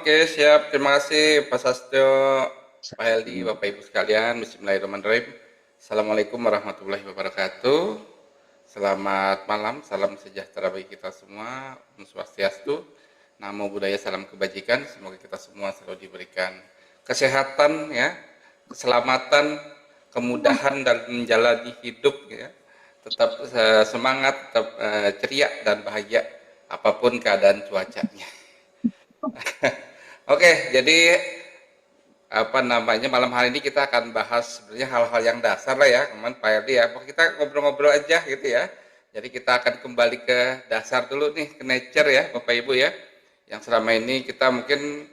Oke, siap. Terima kasih Pak Sastyo, Pak Heldi, Bapak Ibu sekalian. Bismillahirrahmanirrahim. Assalamualaikum warahmatullahi wabarakatuh. Selamat malam, salam sejahtera bagi kita semua. Om Swastiastu, Namo Buddhaya, salam kebajikan. Semoga kita semua selalu diberikan kesehatan, ya, keselamatan, kemudahan dan menjalani hidup, ya. Tetap semangat, tetap ceria dan bahagia apapun keadaan cuacanya. Oke, jadi apa namanya malam hari ini kita akan bahas sebenarnya hal-hal yang dasar lah ya, teman Pak Erdi ya. Kita ngobrol-ngobrol aja gitu ya. Jadi kita akan kembali ke dasar dulu nih, ke nature ya, Bapak Ibu ya. Yang selama ini kita mungkin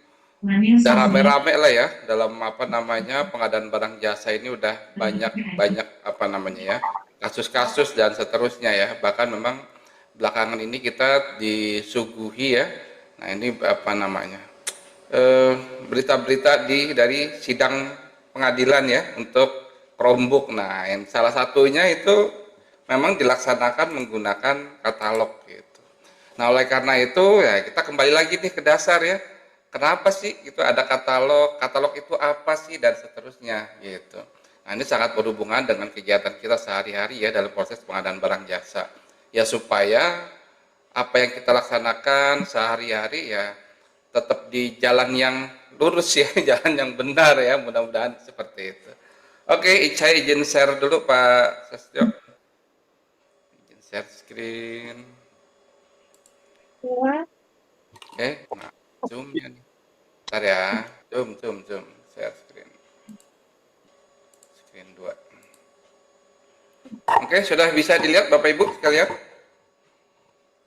udah rame-rame lah ya dalam apa namanya pengadaan barang jasa ini udah banyak apa namanya ya kasus-kasus dan seterusnya ya. Bahkan memang belakangan ini kita disuguhi ya. Nah ini apa namanya berita-berita dari sidang pengadilan ya untuk Chromebook. Nah, yang salah satunya itu memang dilaksanakan menggunakan katalog gitu. Nah, oleh karena itu ya kita kembali lagi nih ke dasar ya. Kenapa sih itu ada katalog? Katalog itu apa sih dan seterusnya gitu. Nah, ini sangat berhubungan dengan kegiatan kita sehari-hari ya dalam proses pengadaan barang jasa. Ya supaya apa yang kita laksanakan sehari-hari ya tetap di jalan yang lurus ya, jalan yang benar ya, mudah-mudahan seperti itu. Oke, saya izin share dulu Pak Sastyo. Izin share screen. Oke, nah, zoom ya nih. Bentar ya, zoom, share screen. Screen 2. Oke, sudah bisa dilihat Bapak Ibu sekalian?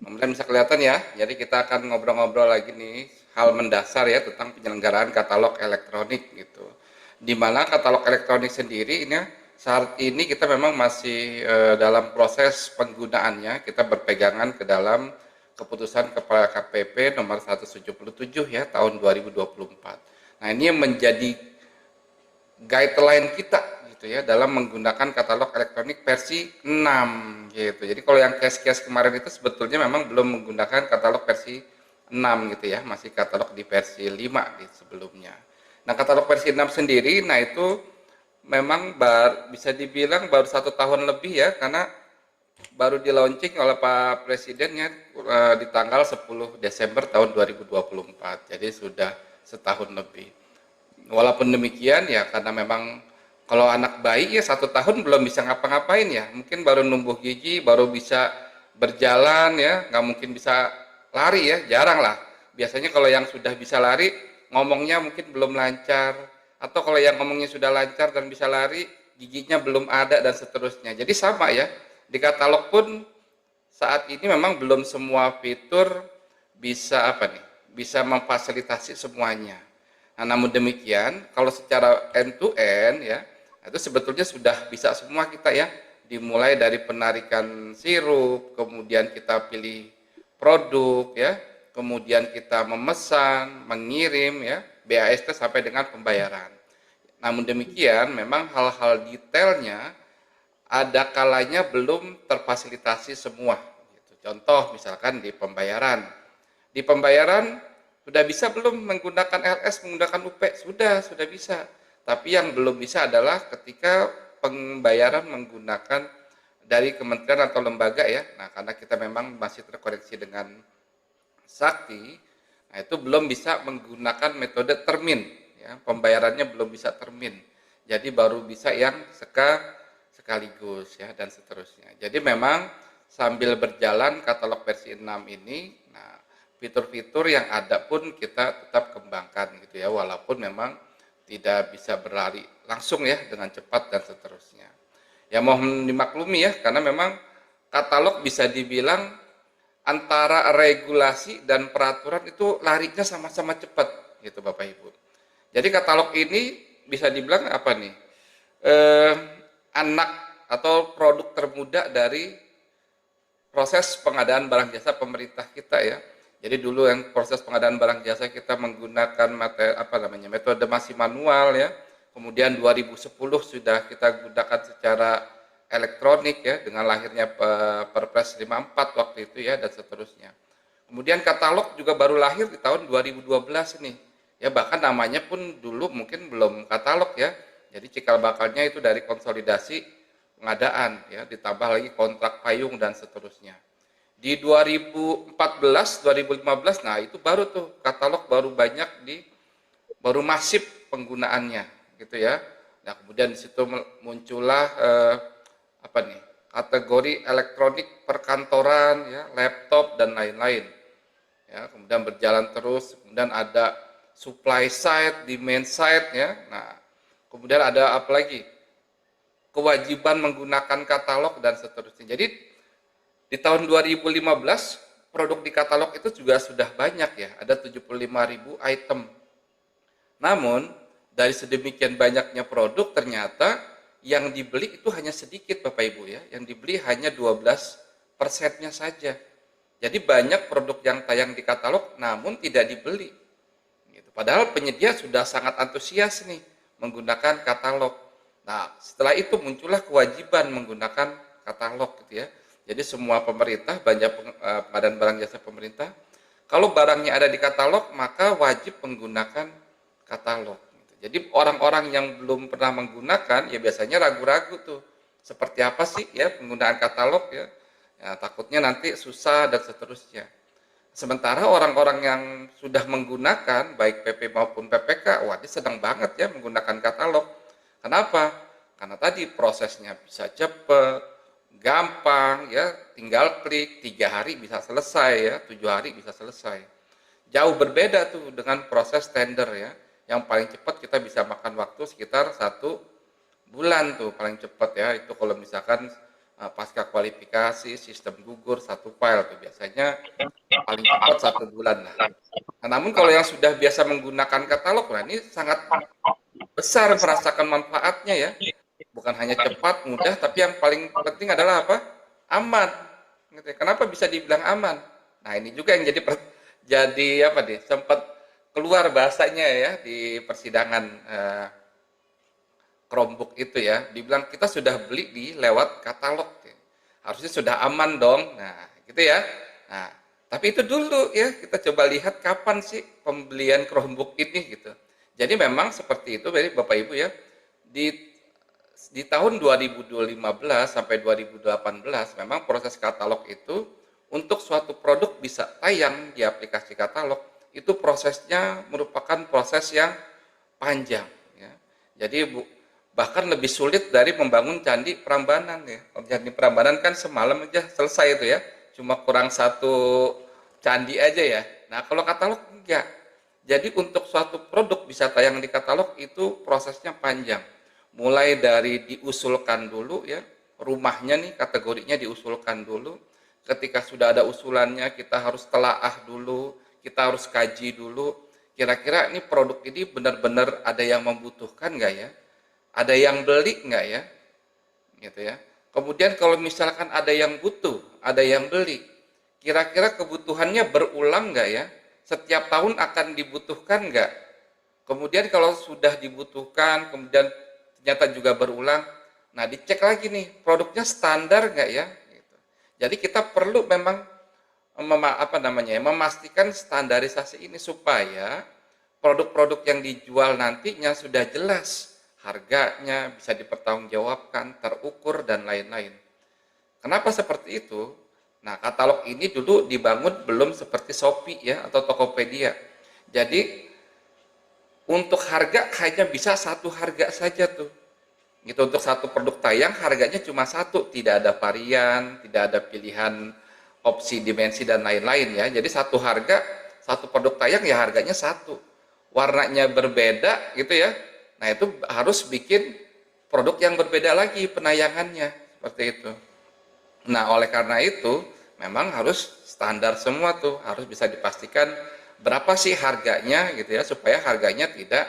Kemudian bisa kelihatan ya, jadi kita akan ngobrol-ngobrol lagi nih hal mendasar ya tentang penyelenggaraan katalog elektronik gitu. Di mana katalog elektronik sendiri ini saat ini kita memang masih dalam proses penggunaannya, kita berpegangan ke dalam keputusan Kepala KPP nomor 177 ya tahun 2024. Nah ini yang menjadi guideline kita gitu ya dalam menggunakan katalog elektronik versi 6 gitu. Jadi kalau yang case-case kemarin itu sebetulnya memang belum menggunakan katalog versi 6 gitu ya, masih katalog di versi 5 di sebelumnya. Nah, katalog versi 6 sendiri, nah itu memang bisa dibilang baru 1 tahun lebih ya, karena baru di launching oleh Pak Presidennya di tanggal 10 Desember tahun 2024. Jadi sudah setahun lebih. Walaupun demikian ya karena memang kalau anak bayi ya 1 tahun belum bisa ngapa-ngapain ya, mungkin baru numbuh gigi, baru bisa berjalan ya, nggak mungkin bisa lari ya, jarang lah. Biasanya kalau yang sudah bisa lari, ngomongnya mungkin belum lancar, atau kalau yang ngomongnya sudah lancar dan bisa lari, giginya belum ada dan seterusnya. Jadi sama ya, di katalog pun saat ini memang belum semua fitur bisa apa nih, bisa memfasilitasi semuanya. Nah, namun demikian, kalau secara end to end ya, itu sebetulnya sudah bisa semua kita ya. Dimulai dari penarikan sirup, kemudian kita pilih produk ya, kemudian kita memesan, mengirim ya, BAST sampai dengan pembayaran. Namun demikian, memang hal-hal detailnya ada kalanya belum terfasilitasi semua. Contoh misalkan di pembayaran. Di pembayaran sudah bisa belum menggunakan LS, menggunakan UP? Sudah bisa. Tapi yang belum bisa adalah ketika pembayaran menggunakan dari kementerian atau lembaga ya. Nah, karena kita memang masih terkoneksi dengan Sakti, nah itu belum bisa menggunakan metode termin ya. Pembayarannya belum bisa termin. Jadi baru bisa yang sekaligus ya dan seterusnya. Jadi memang sambil berjalan katalog versi 6 ini, nah fitur-fitur yang ada pun kita tetap kembangkan gitu ya, walaupun memang tidak bisa berlari langsung ya dengan cepat dan seterusnya. Ya mohon dimaklumi ya, karena memang katalog bisa dibilang antara regulasi dan peraturan itu larinya sama-sama cepat gitu Bapak Ibu. Jadi katalog ini bisa dibilang apa nih? Anak atau produk termuda dari proses pengadaan barang jasa pemerintah kita ya. Jadi dulu yang proses pengadaan barang jasa kita menggunakan metode masih manual ya. Kemudian 2010 sudah kita gunakan secara elektronik ya dengan lahirnya Perpres 54 waktu itu ya dan seterusnya. Kemudian katalog juga baru lahir di tahun 2012 nih. Ya bahkan namanya pun dulu mungkin belum katalog ya. Jadi cikal bakalnya itu dari konsolidasi pengadaan ya, ditambah lagi kontrak payung dan seterusnya. Di 2014, 2015, nah itu baru tuh katalog baru banyak baru masif penggunaannya gitu ya. Nah kemudian di situ muncullah apa nih kategori elektronik perkantoran ya, laptop dan lain-lain. Ya, kemudian berjalan terus, kemudian ada supply side, demand side ya. Nah, kemudian ada apa lagi? Kewajiban menggunakan katalog dan seterusnya. Jadi di tahun 2015 produk di katalog itu juga sudah banyak ya, ada 75.000 item. Namun dari sedemikian banyaknya produk ternyata yang dibeli itu hanya sedikit Bapak Ibu ya, yang dibeli hanya 12%-nya saja. Jadi banyak produk yang tayang di katalog namun tidak dibeli. Gitu. Padahal penyedia sudah sangat antusias nih menggunakan katalog. Nah, setelah itu muncullah kewajiban menggunakan katalog gitu ya. Jadi semua pemerintah, badan barang jasa pemerintah, kalau barangnya ada di katalog maka wajib menggunakan katalog. Gitu. Jadi orang-orang yang belum pernah menggunakan ya biasanya ragu-ragu tuh. Seperti apa sih ya penggunaan katalog ya? Ya, takutnya nanti susah dan seterusnya. Sementara orang-orang yang sudah menggunakan baik PP maupun PPK, wah dia sedang banget ya menggunakan katalog. Kenapa? Karena tadi prosesnya bisa cepat, gampang ya, tinggal klik 3 hari bisa selesai ya, 7 hari bisa selesai. Jauh berbeda tuh dengan proses tender ya, yang paling cepat kita bisa makan waktu sekitar 1 bulan tuh paling cepat ya. Itu kalau misalkan pasca kualifikasi sistem gugur 1 file tuh biasanya paling cepat 1 bulan lah. Nah, namun kalau yang sudah biasa menggunakan katalog, nah ini sangat besar merasakan manfaatnya ya. Bukan hanya cepat, mudah, tapi yang paling penting adalah apa? Aman. Gitu ya. Kenapa bisa dibilang aman? Nah ini juga yang jadi apa deh? Sempat keluar bahasanya ya di persidangan Chromebook itu ya, dibilang kita sudah beli di lewat katalog, ya. Harusnya sudah aman dong. Nah, gitu ya. Nah, tapi itu dulu ya, kita coba lihat kapan sih pembelian Chromebook ini gitu. Jadi memang seperti itu, jadi Bapak Ibu ya, di tahun 2015 sampai 2018 memang proses katalog itu untuk suatu produk bisa tayang di aplikasi katalog itu prosesnya merupakan proses yang panjang ya. Jadi bahkan lebih sulit dari membangun candi Prambanan ya. Candi Prambanan kan semalam aja selesai itu ya, cuma kurang 1 candi aja ya. Nah kalau katalog enggak. Jadi untuk suatu produk bisa tayang di katalog itu prosesnya panjang. Mulai dari diusulkan dulu ya, rumahnya nih kategorinya diusulkan dulu. Ketika sudah ada usulannya kita harus telaah dulu, kita harus kaji dulu. Kira-kira ini produk ini benar-benar ada yang membutuhkan nggak ya? Ada yang beli nggak ya? Gitu ya. Kemudian kalau misalkan ada yang butuh, ada yang beli, kira-kira kebutuhannya berulang nggak ya? Setiap tahun akan dibutuhkan nggak? Kemudian kalau sudah dibutuhkan, kemudian ternyata juga berulang, nah dicek lagi nih, produknya standar nggak ya? Gitu. Jadi kita perlu memang memastikan standarisasi ini supaya produk-produk yang dijual nantinya sudah jelas harganya, bisa dipertanggungjawabkan, terukur, dan lain-lain. Kenapa seperti itu? Nah, katalog ini dulu dibangun belum seperti Shopee ya atau Tokopedia. Jadi untuk harga hanya bisa satu harga saja tuh. Gitu, untuk satu produk tayang harganya cuma satu, tidak ada varian, tidak ada pilihan opsi dimensi dan lain-lain ya. Jadi satu harga, satu produk tayang ya harganya satu. Warnanya berbeda gitu ya. Nah itu harus bikin produk yang berbeda lagi penayangannya, seperti itu. Nah oleh karena itu memang harus standar semua tuh, harus bisa dipastikan berapa sih harganya gitu ya, supaya harganya tidak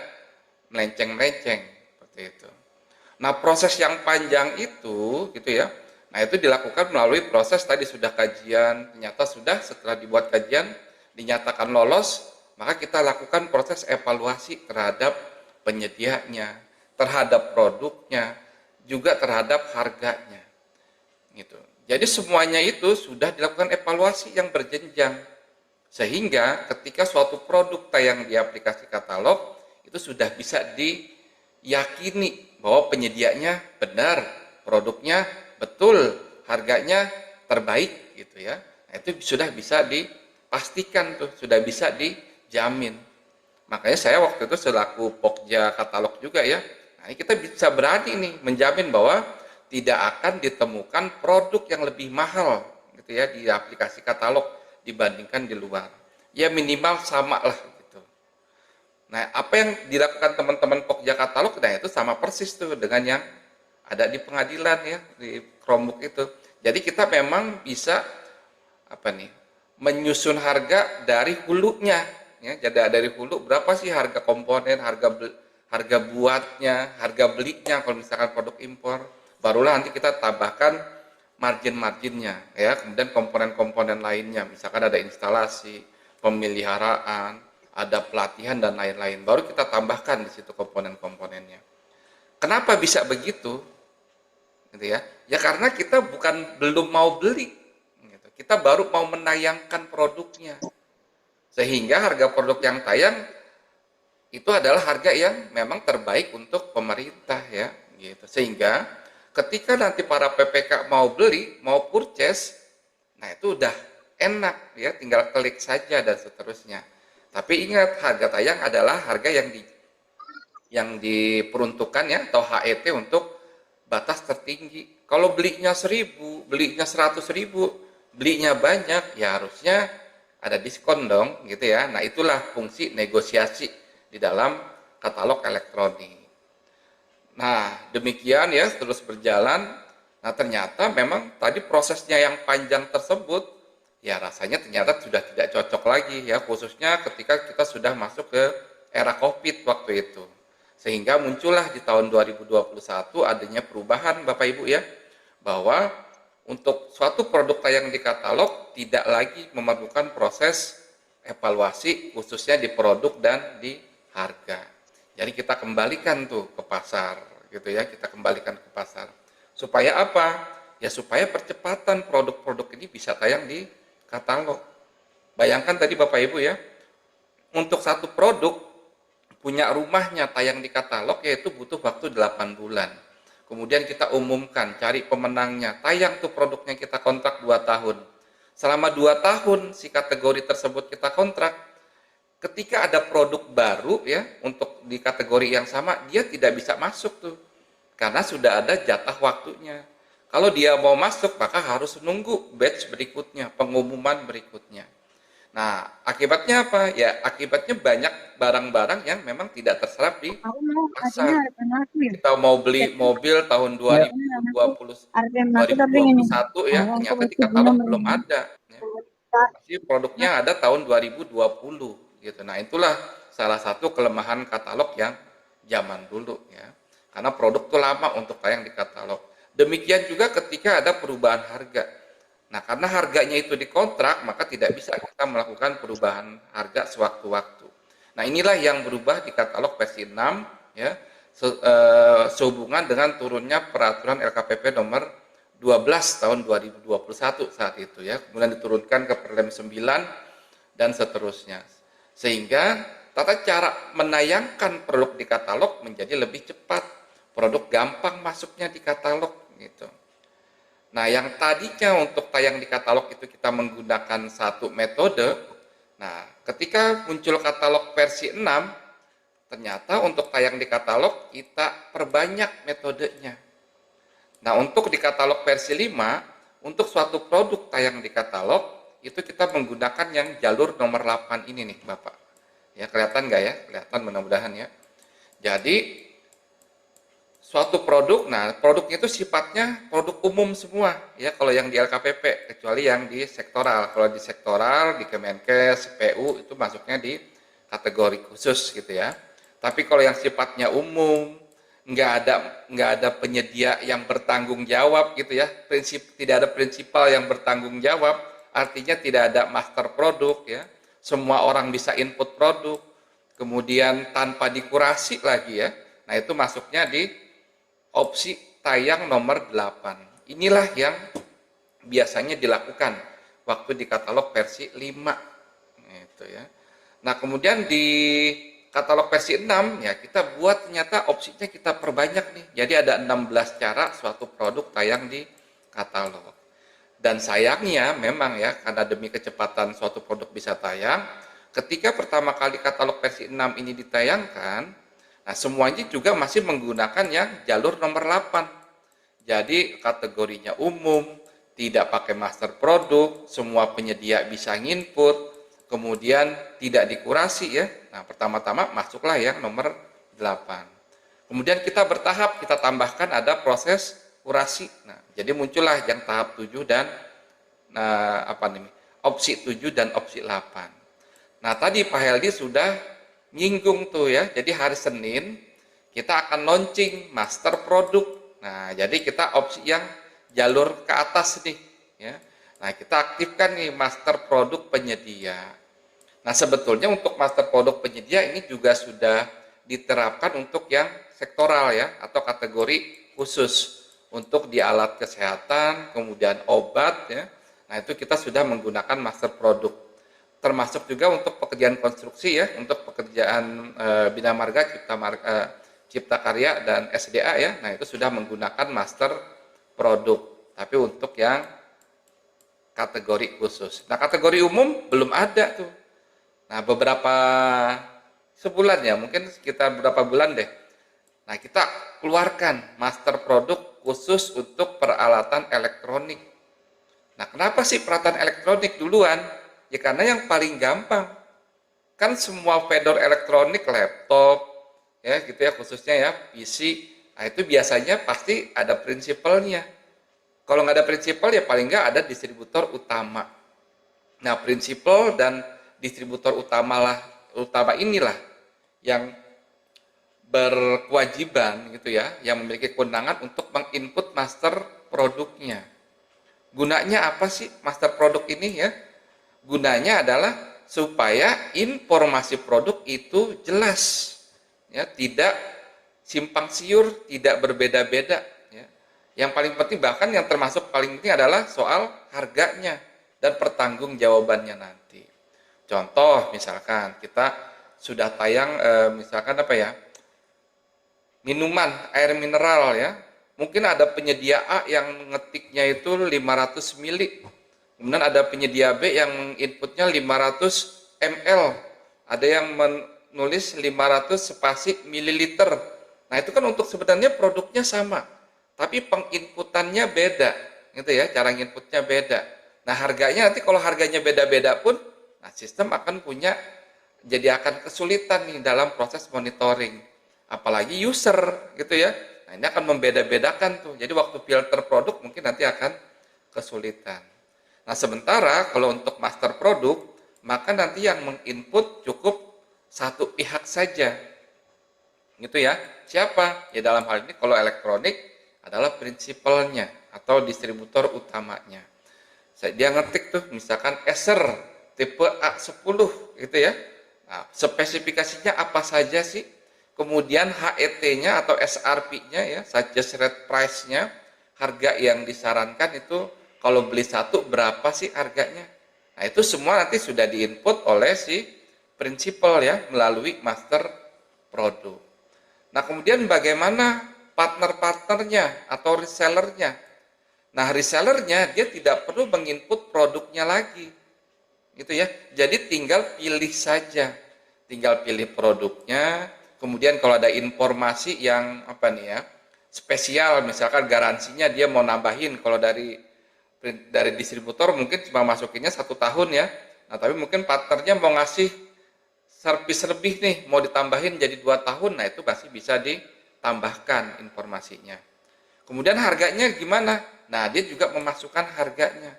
melenceng-melenceng, seperti itu. Nah proses yang panjang itu gitu ya, nah itu dilakukan melalui proses tadi sudah kajian, ternyata sudah setelah dibuat kajian, dinyatakan lolos, maka kita lakukan proses evaluasi terhadap penyedianya, terhadap produknya, juga terhadap harganya. Gitu. Jadi semuanya itu sudah dilakukan evaluasi yang berjenjang. Sehingga ketika suatu produk tayang di aplikasi katalog, itu sudah bisa diyakini bahwa penyedianya benar, produknya betul, harganya terbaik gitu ya. Nah, itu sudah bisa dipastikan tuh, sudah bisa dijamin. Makanya saya waktu itu selaku Pokja katalog juga ya. Nah, kita bisa berani nih menjamin bahwa tidak akan ditemukan produk yang lebih mahal gitu ya di aplikasi katalog dibandingkan di luar. Ya minimal sama lah gitu. Nah, apa yang dilakukan teman-teman Pokja katalog, nah itu sama persis tuh dengan yang ada di pengadilan ya, di Chromebook itu. Jadi kita memang bisa apa nih, menyusun harga dari hulunya ya. Jadi dari hulu berapa sih harga komponen, harga buatnya, harga belinya kalau misalkan produk impor. Barulah nanti kita tambahkan margin-marginnya ya, kemudian komponen-komponen lainnya, misalkan ada instalasi, pemeliharaan, ada pelatihan dan lain-lain. Baru kita tambahkan di situ komponen-komponennya. Kenapa bisa begitu? Gitu ya. Ya karena kita belum mau beli. Gitu. Kita baru mau menayangkan produknya. Sehingga harga produk yang tayang itu adalah harga yang memang terbaik untuk pemerintah ya. Gitu. Sehingga ketika nanti para PPK mau beli, mau purchase, nah itu udah enak ya, tinggal klik saja dan seterusnya. Tapi ingat, harga tayang adalah harga yang diperuntukkan ya, atau HET untuk batas tertinggi. Kalau belinya 1000, belinya 100.000, belinya banyak, ya harusnya ada diskon dong, gitu ya. Nah itulah fungsi negosiasi di dalam katalog elektronik. Nah demikian ya, terus berjalan. Nah ternyata memang tadi prosesnya yang panjang tersebut, ya rasanya ternyata sudah tidak cocok lagi ya, khususnya ketika kita sudah masuk ke era COVID waktu itu. Sehingga muncullah di tahun 2021 adanya perubahan Bapak Ibu ya, bahwa untuk suatu produk tayang di katalog tidak lagi memerlukan proses evaluasi khususnya di produk dan di harga. Jadi kita kembalikan tuh ke pasar gitu ya, kita kembalikan ke pasar. Supaya apa? Ya supaya percepatan produk-produk ini bisa tayang di katalog. Bayangkan tadi Bapak Ibu ya, untuk satu produk punya rumahnya tayang di katalog yaitu butuh waktu 8 bulan. Kemudian kita umumkan, cari pemenangnya, tayang tuh produknya, kita kontrak 2 tahun. Selama 2 tahun si kategori tersebut kita kontrak, ketika ada produk baru ya untuk di kategori yang sama, dia tidak bisa masuk tuh. Karena sudah ada jatah waktunya. Kalau dia mau masuk, maka harus nunggu batch berikutnya, pengumuman berikutnya. Nah, akibatnya apa? Ya, akibatnya banyak barang-barang yang memang tidak terserap di Aku mau pasar. artinya harapan aku ya. Kita mau beli Jadi mobil tahun ya aku 2020, harapan aku tapi gini. 2021 ya, Aku ternyata di masih katalog nomor belum ini. ada. Ya. Masih produknya ada tahun 2020 gitu. Nah, itulah salah satu kelemahan katalog yang zaman dulu ya. Karena produk itu lama untuk tayang di katalog. Demikian juga ketika ada perubahan harga. Nah, karena harganya itu dikontrak, maka tidak bisa kita melakukan perubahan harga sewaktu-waktu. Nah, inilah yang berubah di katalog versi 6 ya, sehubungan dengan turunnya peraturan LKPP nomor 12 tahun 2021 saat itu ya. Kemudian diturunkan ke Perlem 9 dan seterusnya. Sehingga tata cara menayangkan produk di katalog menjadi lebih cepat. Produk gampang masuknya di katalog gitu. Nah, yang tadinya untuk tayang di katalog itu kita menggunakan satu metode. Nah, ketika muncul katalog versi 6, ternyata untuk tayang di katalog kita perbanyak metodenya. Nah, untuk di katalog versi 5, untuk suatu produk tayang di katalog, itu kita menggunakan yang jalur nomor 8 ini nih, Bapak. Ya, kelihatan nggak ya? Kelihatan mudah-mudahan ya. Jadi, suatu produk, nah produknya itu sifatnya produk umum semua ya kalau yang di LKPP, kecuali yang di sektoral. Kalau di sektoral, di Kemenkes, PU itu masuknya di kategori khusus gitu ya. Tapi kalau yang sifatnya umum, nggak ada penyedia yang bertanggung jawab gitu ya, tidak ada prinsipal yang bertanggung jawab, artinya tidak ada master produk ya, semua orang bisa input produk, kemudian tanpa dikurasi lagi ya. Nah itu masuknya di opsi tayang nomor 8. Inilah yang biasanya dilakukan waktu di katalog versi 5. gitu ya. Nah, kemudian di katalog versi 6 ya kita buat ternyata opsinya kita perbanyak nih. Jadi ada 16 cara suatu produk tayang di katalog. Dan sayangnya memang ya karena demi kecepatan suatu produk bisa tayang, ketika pertama kali katalog versi 6 ini ditayangkan, nah semuanya juga masih menggunakan yang jalur nomor 8. Jadi kategorinya umum, tidak pakai master produk, semua penyedia bisa nginput, kemudian tidak dikurasi ya. Nah, pertama-tama masuklah yang nomor 8. Kemudian kita bertahap, kita tambahkan ada proses kurasi. Nah, jadi muncullah yang tahap 7 dan opsi 7 dan opsi 8. Nah, tadi Pak Heldi sudah nyinggung tuh ya. Jadi hari Senin kita akan launching master produk. Nah, jadi kita opsi yang jalur ke atas nih ya. Nah, kita aktifkan nih master produk penyedia. Nah, sebetulnya untuk master produk penyedia ini juga sudah diterapkan untuk yang sektoral ya atau kategori khusus untuk di alat kesehatan, kemudian obat ya. Nah, itu kita sudah menggunakan master produk. Termasuk juga untuk pekerjaan konstruksi ya, untuk pekerjaan Bina Marga, Cipta Karya dan SDA ya. Nah, itu sudah menggunakan master produk. Tapi untuk yang kategori khusus. Nah, kategori umum belum ada tuh. Nah, beberapa sebulan ya, mungkin sekitar beberapa bulan deh. Nah, kita keluarkan master produk khusus untuk peralatan elektronik. Nah, kenapa sih peralatan elektronik duluan? Ya karena yang paling gampang. Kan semua vendor elektronik, laptop, ya gitu ya, khususnya ya PC, nah itu biasanya pasti ada prinsipalnya. Kalau nggak ada prinsipal ya paling nggak ada distributor utama. Nah, prinsipal dan distributor utama inilah yang berkewajiban gitu ya, yang memiliki kewenangan untuk menginput master produknya. Gunanya apa sih master produk ini ya? Gunanya adalah supaya informasi produk itu jelas, ya, tidak simpang siur, tidak berbeda-beda. Ya. Yang paling penting bahkan yang termasuk paling penting adalah soal harganya dan pertanggungjawabannya nanti. Contoh misalkan kita sudah tayang misalkan apa ya, minuman air mineral ya. Mungkin ada penyedia A yang ngetiknya itu 500 mili. Kemudian ada penyedia B yang inputnya 500 ml. Ada yang menulis 500 spasi mililiter. Nah, itu kan untuk sebenarnya produknya sama, tapi penginputannya beda. Gitu ya, cara inputnya beda. Nah, harganya nanti kalau harganya beda-beda pun, nah sistem akan akan kesulitan nih dalam proses monitoring. Apalagi user gitu ya. Nah, ini akan membeda-bedakan tuh. Jadi waktu filter produk mungkin nanti akan kesulitan. Nah, sementara kalau untuk master produk, maka nanti yang menginput cukup satu pihak saja. Gitu ya. Siapa? Ya dalam hal ini kalau elektronik adalah prinsipalnya atau distributor utamanya. Dia ngetik tuh misalkan Acer tipe A10 gitu ya. Nah, spesifikasinya apa saja sih? Kemudian HET-nya atau SRP-nya ya, suggest rate price-nya, harga yang disarankan itu kalau beli satu berapa sih harganya? Nah, itu semua nanti sudah diinput oleh si prinsipal ya melalui master produk. Nah, kemudian bagaimana partner-partnernya atau resellernya? Nah, resellernya dia tidak perlu menginput produknya lagi. Gitu ya. Jadi tinggal pilih saja. Tinggal pilih produknya. Kemudian kalau ada informasi yang spesial, misalkan garansinya dia mau nambahin, kalau dari distributor mungkin cuma masukinnya 1 tahun ya. Nah, tapi mungkin partnernya mau ngasih servis lebih nih, mau ditambahin jadi 2 tahun, nah itu pasti bisa ditambahkan informasinya. Kemudian harganya gimana? Nah, dia juga memasukkan harganya.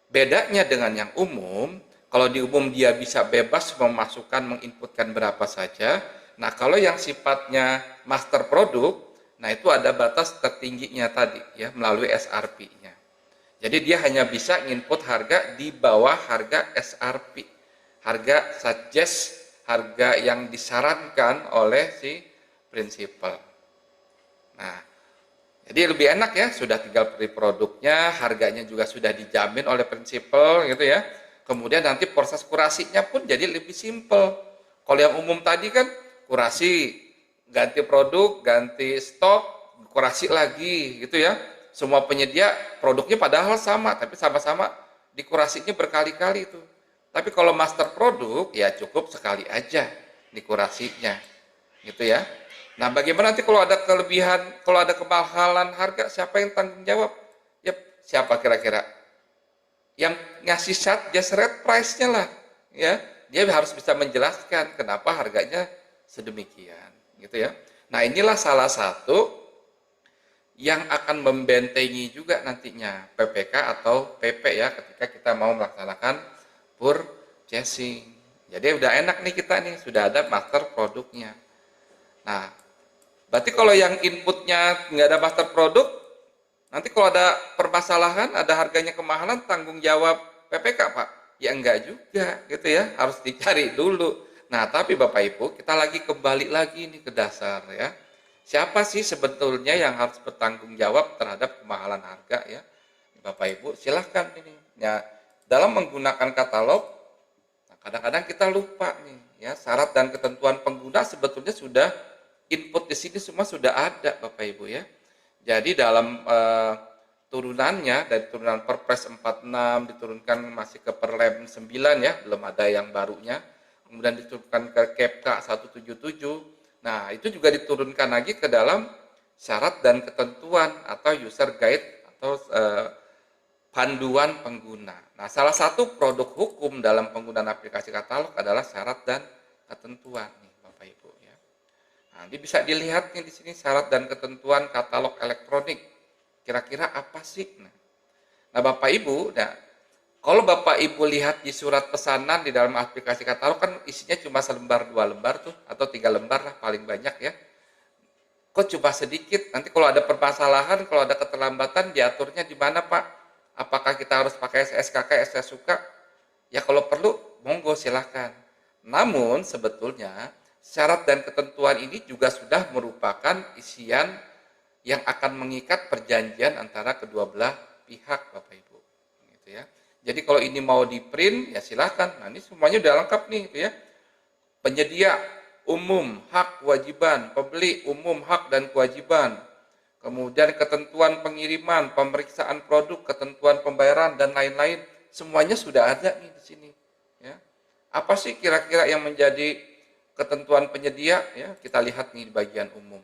Bedanya dengan yang umum, kalau di umum dia bisa bebas memasukkan, menginputkan berapa saja. Nah, kalau yang sifatnya master produk, nah itu ada batas tertingginya tadi ya melalui SRP-nya. Jadi dia hanya bisa input harga di bawah harga SRP. Harga suggest, harga yang disarankan oleh si prinsipal. Nah, jadi lebih enak ya, sudah tinggal beli produknya, harganya juga sudah dijamin oleh prinsipal gitu ya. Kemudian nanti proses kurasinya pun jadi lebih simpel. Kalau yang umum tadi kan kurasi, ganti produk, ganti stok, kurasi lagi gitu ya. Semua penyedia produknya padahal sama, tapi sama-sama dikurasinya berkali-kali itu. Tapi kalau master produk ya cukup sekali aja dikurasinya, gitu ya. Nah, bagaimana nanti kalau ada kelebihan, kalau ada kemahalan harga, siapa yang tanggung jawab? Ya, siapa kira-kira? Yang ngasih just rate price-nya lah, ya. Dia harus bisa menjelaskan kenapa harganya sedemikian, gitu ya. Nah, inilah salah satu yang akan membentengi juga nantinya PPK atau PP ya ketika kita mau melaksanakan purchasing. Jadi udah enak nih kita nih, sudah ada master produknya. Nah, berarti kalau yang inputnya nggak ada master produk, nanti kalau ada permasalahan, ada harganya kemahalan, tanggung jawab PPK Pak? Ya enggak juga gitu ya, harus dicari dulu. Nah, tapi Bapak Ibu, kita lagi kembali lagi nih ke dasar ya. Siapa sih sebetulnya yang harus bertanggung jawab terhadap kemahalan harga ya? Bapak Ibu, silahkan ini. Ya, dalam menggunakan katalog, kadang-kadang kita lupa nih ya, syarat dan ketentuan pengguna sebetulnya sudah input di sini semua sudah ada Bapak Ibu ya. Jadi dalam turunannya dari turunan Perpres 46 diturunkan masih ke Perlem 9 ya, belum ada yang barunya. Kemudian diturunkan ke Kepka 177. Nah, itu juga diturunkan lagi ke dalam syarat dan ketentuan atau user guide atau panduan pengguna. Nah, salah satu produk hukum dalam penggunaan aplikasi katalog adalah syarat dan ketentuan nih, Bapak Ibu ya. Nah, ini bisa dilihat nih di sini syarat dan ketentuan katalog elektronik. Kira-kira apa sih? Nah, Bapak Ibu, nah, kalau Bapak Ibu lihat di surat pesanan di dalam aplikasi katalog kan isinya cuma selembar, 2 lembar tuh, atau 3 lembar lah paling banyak ya. Kok cuma sedikit? Nanti kalau ada permasalahan, kalau ada keterlambatan, diaturnya di mana Pak? Apakah kita harus pakai SSKK, SSUK? Ya kalau perlu, monggo silahkan. Namun sebetulnya syarat dan ketentuan ini juga sudah merupakan isian yang akan mengikat perjanjian antara kedua belah pihak Bapak Ibu. Gitu ya. Jadi kalau ini mau di print ya silahkan. Nah ini semuanya udah lengkap nih gitu ya. Penyedia umum, hak, kewajiban, pembeli umum, hak dan kewajiban. Kemudian ketentuan pengiriman, pemeriksaan produk, ketentuan pembayaran dan lain-lain, semuanya sudah ada nih di sini. Ya. Apa sih kira-kira yang menjadi ketentuan penyedia? Ya, kita lihat nih di bagian umum.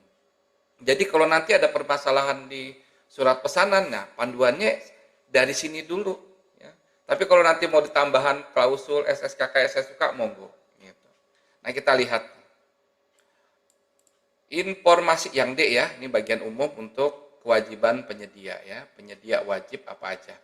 Jadi kalau nanti ada permasalahan di surat pesanan, nah panduannya dari sini dulu. Ya. Tapi kalau nanti mau ditambahan klausul SSKK, SSUK, monggo. Gitu. Nah kita lihat. Informasi yang D ya, ini bagian umum untuk kewajiban penyedia ya. Penyedia wajib apa aja.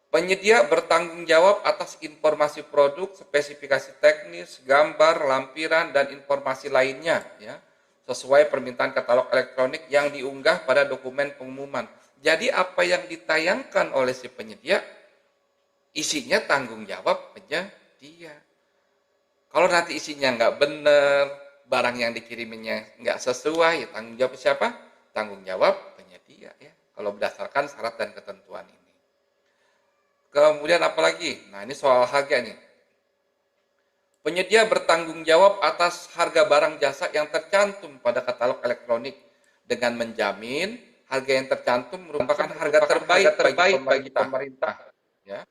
Penyedia bertanggung jawab atas informasi produk, spesifikasi teknis, gambar, lampiran, dan informasi lainnya ya, sesuai permintaan katalog elektronik yang diunggah pada dokumen pengumuman. Jadi apa yang ditayangkan oleh si penyedia, isinya tanggung jawab penyedia. Kalau nanti isinya nggak benar, barang yang dikiriminnya nggak sesuai, ya tanggung jawab siapa? Tanggung jawab penyedia ya. Kalau berdasarkan syarat dan ketentuan ini. Kemudian apa lagi? Nah ini soal harga nih. Penyedia bertanggung jawab atas harga barang jasa yang tercantum pada katalog elektronik dengan menjamin harga yang tercantum merupakan harga terbaik bagi pemerintah. Ya.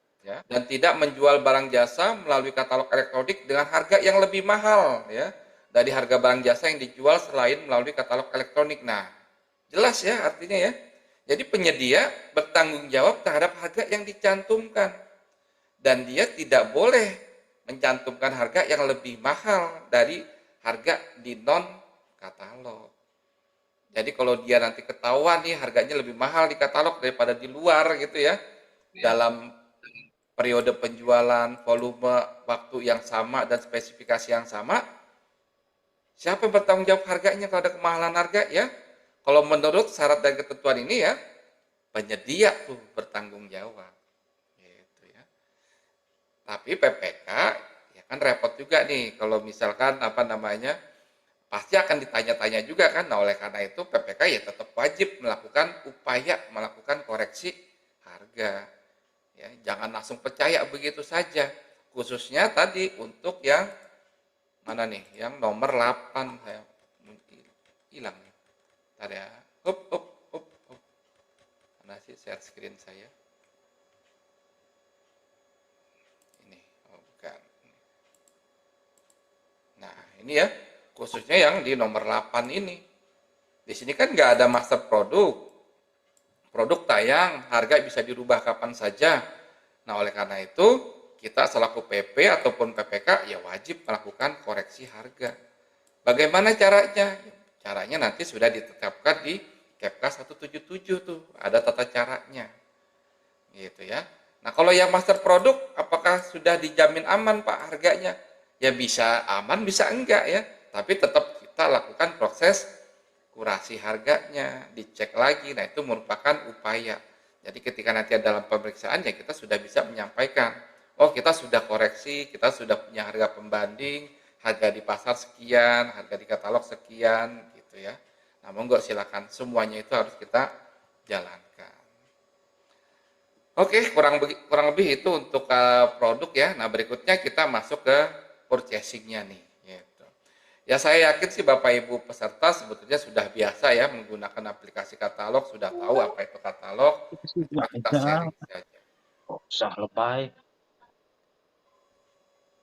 Dan tidak menjual barang jasa melalui katalog elektronik dengan harga yang lebih mahal ya dari harga barang jasa yang dijual selain melalui katalog elektronik. Nah, jelas ya artinya ya. Jadi penyedia bertanggung jawab terhadap harga yang dicantumkan dan dia tidak boleh mencantumkan harga yang lebih mahal dari harga di non katalog. Jadi kalau dia nanti ketahuan nih harganya lebih mahal di katalog daripada di luar gitu ya. Dalam periode penjualan, volume, waktu yang sama, dan spesifikasi yang sama, siapa yang bertanggung jawab harganya kalau ada kemahalan harga ya? Kalau menurut syarat dan ketentuan ini ya, penyedia tuh bertanggung jawab. Gitu ya. Tapi PPK, ya kan repot juga nih, kalau misalkan apa namanya, pasti akan ditanya-tanya juga kan, nah oleh karena itu PPK ya tetap wajib melakukan upaya, melakukan koreksi harga. Ya, jangan langsung percaya begitu saja. Khususnya tadi untuk yang mana nih? Yang nomor 8 saya hilang nih. Bentar ya. Up, up, up, up. Mana sih share screen saya? Ini, oh bukan. Nah, ini ya, khususnya yang di nomor 8 ini. Di sini kan nggak ada master produk. Produk tayang, harga bisa dirubah kapan saja. Nah, oleh karena itu, kita selaku PP ataupun PPK ya wajib melakukan koreksi harga. Bagaimana caranya? Caranya nanti sudah ditetapkan di Kepka 177 tuh, ada tata caranya. Gitu ya. Nah, kalau yang master produk apakah sudah dijamin aman Pak harganya? Ya bisa aman, bisa enggak ya. Tapi tetap kita lakukan proses kurasi harganya, dicek lagi. Nah, itu merupakan upaya. Jadi ketika nanti dalam pemeriksaan ya kita sudah bisa menyampaikan, oh kita sudah koreksi, kita sudah punya harga pembanding, harga di pasar sekian, harga di katalog sekian gitu ya. Nah, monggo silakan semuanya itu harus kita jalankan. Oke, kurang lebih itu untuk produk ya. Nah, berikutnya kita masuk ke purchasing-nya nih. Gitu. Ya, saya yakin sih Bapak Ibu peserta sebetulnya sudah biasa ya menggunakan aplikasi katalog, sudah tahu apa itu katalog. Coba kita sharing saja. Usah lebay.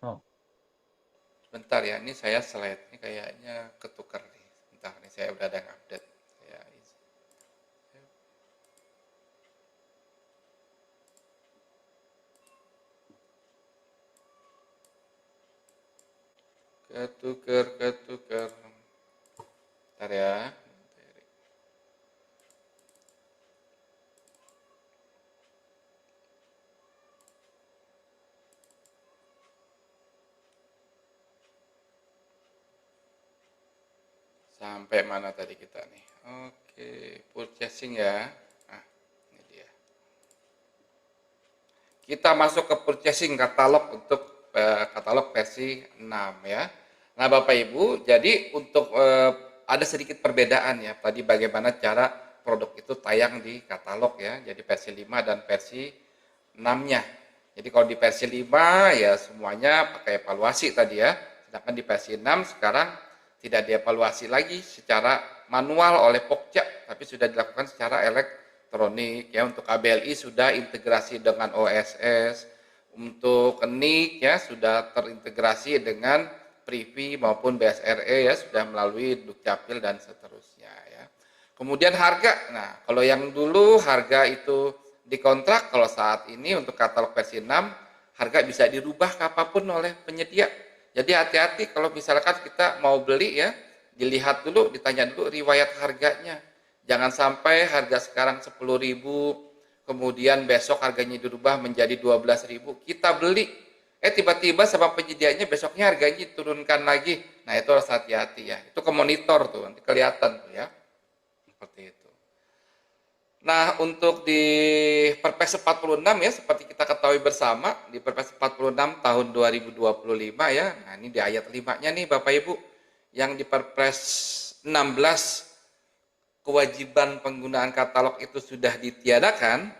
Oh, Bentar ya, ini saya slide-nya kayaknya ketukar nih. Bentar, nih saya udah ada yang update. Saya ketukar. Bentar ya. Sampai mana tadi kita nih? Oke, purchasing ya. Nah, ini dia. Kita masuk ke purchasing katalog untuk katalog versi 6 ya. Nah, Bapak Ibu, jadi untuk ada sedikit perbedaan ya. Tadi bagaimana cara produk itu tayang di katalog ya. Jadi versi 5 dan versi 6-nya. Jadi kalau di versi 5 ya semuanya pakai evaluasi tadi ya. Sedangkan di versi 6 sekarang tidak dievaluasi lagi secara manual oleh Pokja, tapi sudah dilakukan secara elektronik ya. Untuk KBLI sudah integrasi dengan OSS, untuk NIK ya sudah terintegrasi dengan Privi maupun BSRE ya sudah melalui Dukcapil dan seterusnya ya. Kemudian harga, nah kalau yang dulu harga itu dikontrak, kalau saat ini untuk katalog versi 6 harga bisa dirubah kapanpun oleh penyedia. Jadi hati-hati kalau misalkan kita mau beli ya, dilihat dulu, ditanya dulu riwayat harganya. Jangan sampai harga sekarang 10.000, kemudian besok harganya dirubah menjadi 12.000, kita beli. Tiba-tiba sama penyediaannya besoknya harganya diturunkan lagi. Nah itu harus hati-hati ya, itu ke monitor tuh, nanti kelihatan tuh ya. Seperti itu. Nah, untuk di Perpres 46 ya, seperti kita ketahui bersama, di Perpres 46 tahun 2025 ya, nah ini di ayat 5-nya nih Bapak Ibu, yang di Perpres 16 kewajiban penggunaan katalog itu sudah ditiadakan.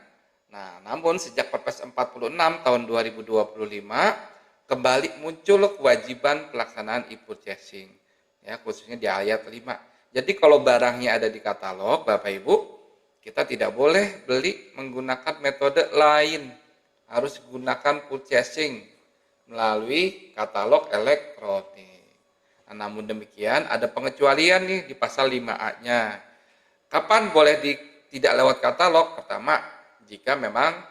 Nah, namun sejak Perpres 46 tahun 2025, kembali muncul kewajiban pelaksanaan e-purchasing, ya, khususnya di ayat 5. Jadi kalau barangnya ada di katalog, Bapak Ibu, kita tidak boleh beli menggunakan metode lain. Harus gunakan purchasing melalui katalog elektronik. Nah, namun demikian ada pengecualian nih di pasal 5A-nya. Kapan boleh tidak lewat katalog? Pertama, jika memang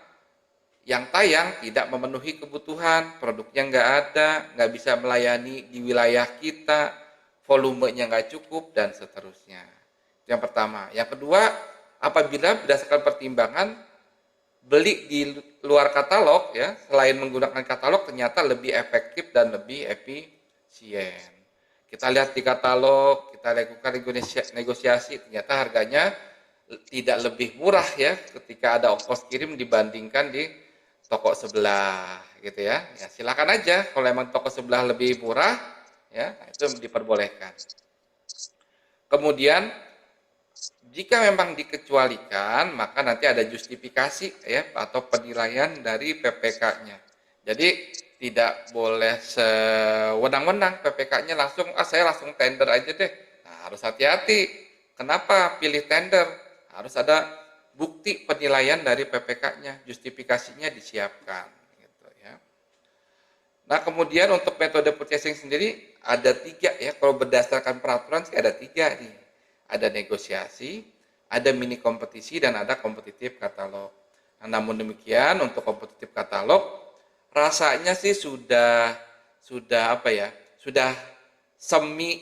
yang tayang tidak memenuhi kebutuhan, produknya nggak ada, nggak bisa melayani di wilayah kita, volumenya nggak cukup, dan seterusnya. Itu yang pertama. Yang kedua, apabila berdasarkan pertimbangan beli di luar katalog ya, selain menggunakan katalog ternyata lebih efektif dan lebih efisien. Kita lihat di katalog, kita lakukan negosiasi, ternyata harganya tidak lebih murah ya ketika ada ongkos kirim dibandingkan di toko sebelah gitu ya. Ya silakan aja kalau emang toko sebelah lebih murah ya, itu diperbolehkan. Kemudian Jika memang dikecualikan, maka nanti ada justifikasi ya atau penilaian dari PPK-nya. Jadi tidak boleh sewenang-wenang PPK-nya langsung, saya langsung tender aja deh. Nah, harus hati-hati. Kenapa pilih tender? Harus ada bukti penilaian dari PPK-nya, justifikasinya disiapkan. Gitu ya. Nah, kemudian untuk metode purchasing sendiri ada 3 ya. Kalau berdasarkan peraturan sih ada 3 nih. Ada negosiasi, ada mini kompetisi, dan ada kompetitif katalog. Nah, namun demikian untuk kompetitif katalog rasanya sih sudah apa ya? Sudah semi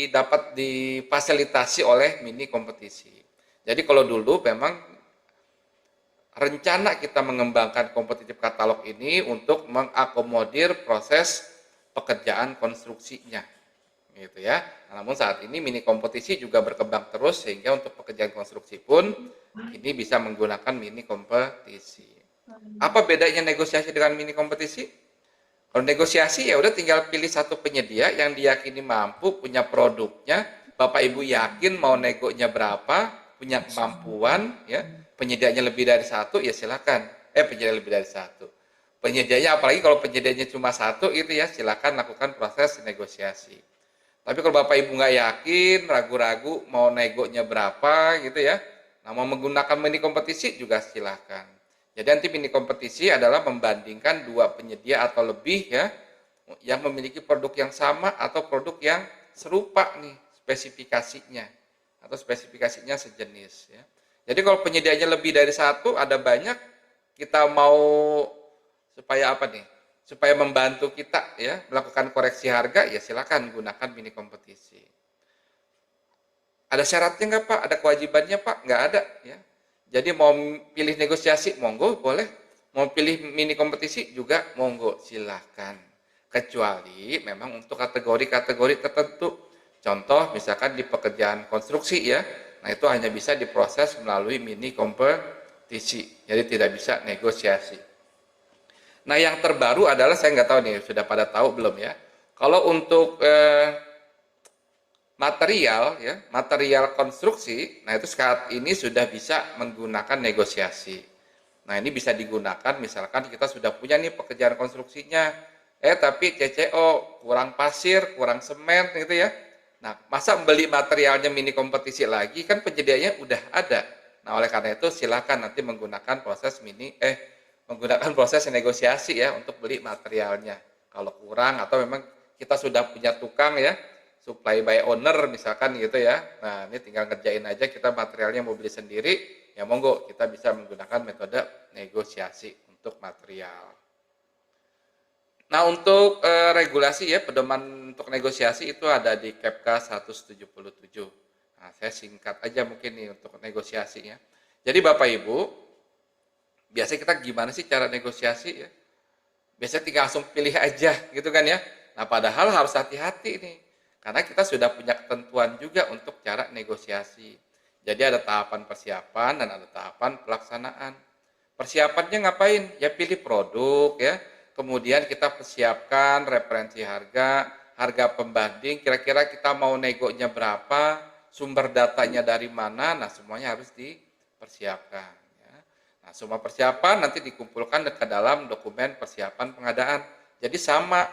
dapat difasilitasi oleh mini kompetisi. Jadi kalau dulu memang rencana kita mengembangkan kompetitif katalog ini untuk mengakomodir proses pekerjaan konstruksinya, gitu ya. Namun saat ini mini kompetisi juga berkembang terus sehingga untuk pekerjaan konstruksi pun ini bisa menggunakan mini kompetisi. Apa bedanya negosiasi dengan mini kompetisi? Kalau negosiasi ya udah tinggal pilih satu penyedia yang diyakini mampu punya produknya, Bapak Ibu yakin mau negonya berapa, punya kemampuan ya, penyediaannya lebih dari satu ya silakan. Penyedia lebih dari satu. Penyedianya apalagi kalau penyediaannya cuma satu itu ya silakan lakukan proses negosiasi. Tapi kalau Bapak Ibu nggak yakin, ragu-ragu mau negonya berapa gitu ya, nah mau menggunakan mini kompetisi juga silakan. Jadi nanti mini kompetisi adalah membandingkan 2 penyedia atau lebih ya, yang memiliki produk yang sama atau produk yang serupa nih spesifikasinya atau spesifikasinya sejenis ya. Jadi kalau penyediaannya lebih dari satu, ada banyak, kita mau supaya apa nih? Supaya membantu kita ya melakukan koreksi harga ya silakan gunakan mini kompetisi. Ada syaratnya nggak Pak? Ada kewajibannya Pak? Nggak ada ya. Jadi mau pilih negosiasi monggo boleh, mau pilih mini kompetisi juga monggo silahkan. Kecuali memang untuk kategori-kategori tertentu. Contoh misalkan di pekerjaan konstruksi ya, nah itu hanya bisa diproses melalui mini kompetisi. Jadi tidak bisa negosiasi. Nah yang terbaru adalah saya nggak tahu nih sudah pada tahu belum ya. Kalau untuk material ya, material konstruksi, nah itu saat ini sudah bisa menggunakan negosiasi. Nah ini bisa digunakan misalkan kita sudah punya nih pekerjaan konstruksinya, tapi CCO kurang pasir, kurang semen gitu ya. Nah masa beli materialnya mini kompetisi lagi kan penyediaannya udah ada. Nah oleh karena itu silakan nanti menggunakan proses menggunakan proses negosiasi ya untuk beli materialnya. Kalau kurang atau memang kita sudah punya tukang ya, supply by owner misalkan gitu ya. Nah, ini tinggal ngerjain aja, kita materialnya mau beli sendiri, ya monggo kita bisa menggunakan metode negosiasi untuk material. Nah, untuk regulasi ya, pedoman untuk negosiasi itu ada di KPK 177. Nah, saya singkat aja mungkin nih untuk negosiasinya. Jadi Bapak Ibu, biasanya kita gimana sih cara negosiasi ya? Biasanya tinggal langsung pilih aja gitu kan ya. Nah, padahal harus hati-hati nih. Karena kita sudah punya ketentuan juga untuk cara negosiasi. Jadi ada tahapan persiapan dan ada tahapan pelaksanaan. Persiapannya ngapain? Ya pilih produk ya. Kemudian kita persiapkan referensi harga, harga pembanding, kira-kira kita mau negonya berapa, sumber datanya dari mana, nah semuanya harus dipersiapkan. Ya. Nah semua persiapan nanti dikumpulkan ke dalam dokumen persiapan pengadaan. Jadi sama,